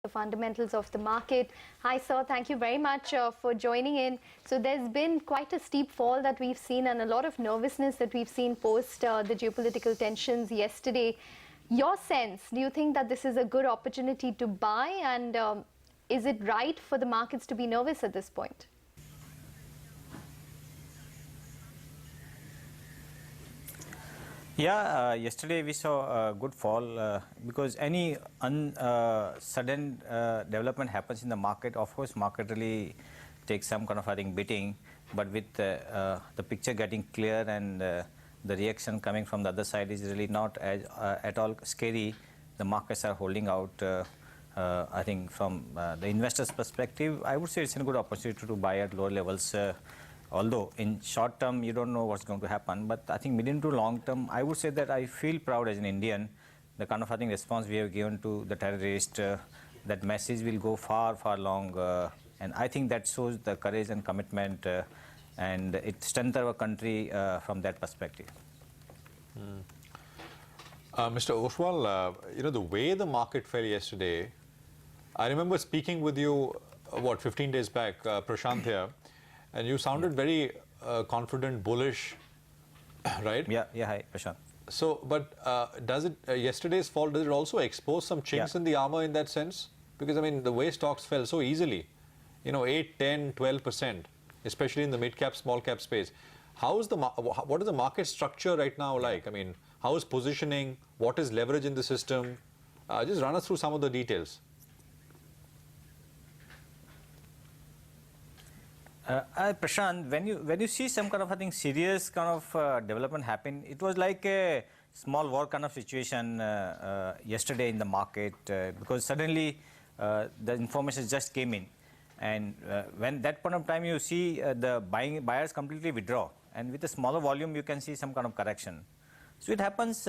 the fundamentals of the market. Hi, sir. Thank you very much for joining in. So there's been quite a steep fall that we've seen and a lot of nervousness that we've seen post the geopolitical tensions yesterday. Your sense, do you think that this is a good opportunity to buy, and is it right for the markets to be nervous at this point? Yeah, yesterday we saw a good fall because any sudden development happens in the market. Of course, market really takes some kind of, I think, beating. But with the picture getting clear and the reaction coming from the other side is really not at all scary. The markets are holding out. I think from the investor's perspective, I would say it's a good opportunity to buy at lower levels. Although in short term, you don't know what's going to happen. But I think medium to long term, I would say that I feel proud as an Indian. The kind of, I think, response we have given to the terrorist, that message will go far, far long. And I think that shows the courage and commitment, and it strengthens our country from that perspective. Mr. Oswal, the way the market fell yesterday, I remember speaking with you, 15 days back, Prashant here, and you sounded very confident, bullish, right? Yeah, hi, Prashant. So, but does it, yesterday's fall, does it also expose some chinks in the armor in that sense? Because, I mean, the way stocks fell so easily, 8, 10, 12%, especially in the mid-cap, small-cap space. What is the market structure right now like? I mean, how is positioning? What is leverage in the system? Just run us through some of the details. Prashant, when you see some kind of, I think, serious kind of development happen, it was like a small war kind of situation yesterday in the market because suddenly the information just came in, and when that point of time you see the buyers completely withdraw, and with a smaller volume you can see some kind of correction. So it happens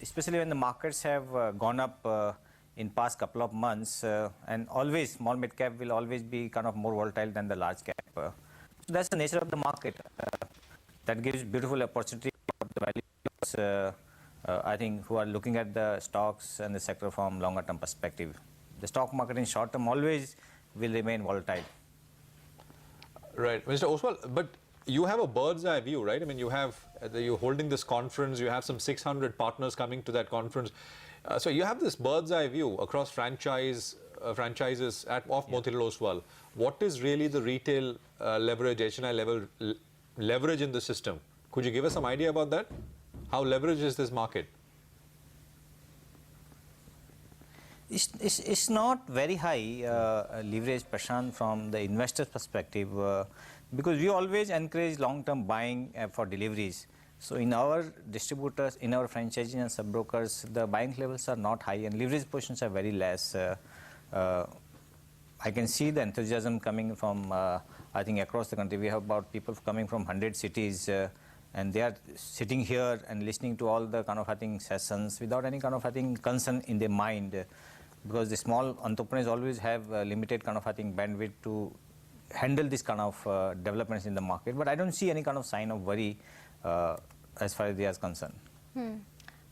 especially when the markets have gone up in past couple of months, and always small mid cap will always be kind of more volatile than the large cap. So that's the nature of the market. That gives beautiful opportunity for the valuers, I think, who are looking at the stocks and the sector from longer term perspective. The stock market in short term always will remain volatile. Right, Mr. Oswal, but you have a bird's eye view, right? I mean, you're holding this conference, you have some 600 partners coming to that conference. So you have this bird's eye view across franchises of Motilal Oswal. What is really the retail leverage, HNI level leverage in the system? Could you give us some idea about that? How leveraged is this market? It's not very high leverage, Prashant, from the investor's perspective, because we always encourage long-term buying for deliveries. So in our distributors, in our franchisees and sub-brokers, the buying levels are not high and leverage positions are very less. I can see the enthusiasm coming from, I think, across the country. We have about people coming from 100 cities, and they are sitting here and listening to all the kind of, I think, sessions without any kind of, I think, concern in their mind, because the small entrepreneurs always have limited kind of, I think, bandwidth to handle this kind of developments in the market. But I don't see any kind of sign of worry as far as they are concerned.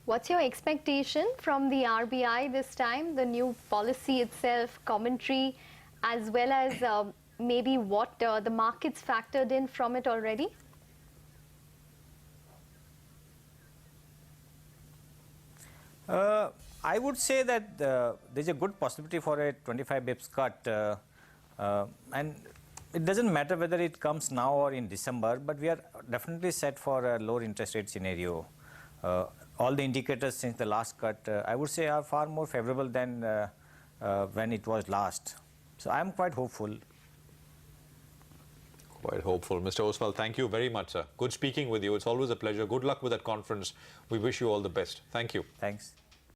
What's your expectation from the RBI this time, the new policy itself, commentary, as well as maybe what the markets factored in from it already? I would say that there's a good possibility for a 25 bips cut, and it doesn't matter whether it comes now or in December, but we are definitely set for a lower interest rate scenario. All the indicators since the last cut, I would say, are far more favorable than when it was last. So I'm quite hopeful. Quite hopeful. Mr. Oswal, thank you very much, sir. Good speaking with you. It's always a pleasure. Good luck with that conference. We wish you all the best. Thank you. Thanks.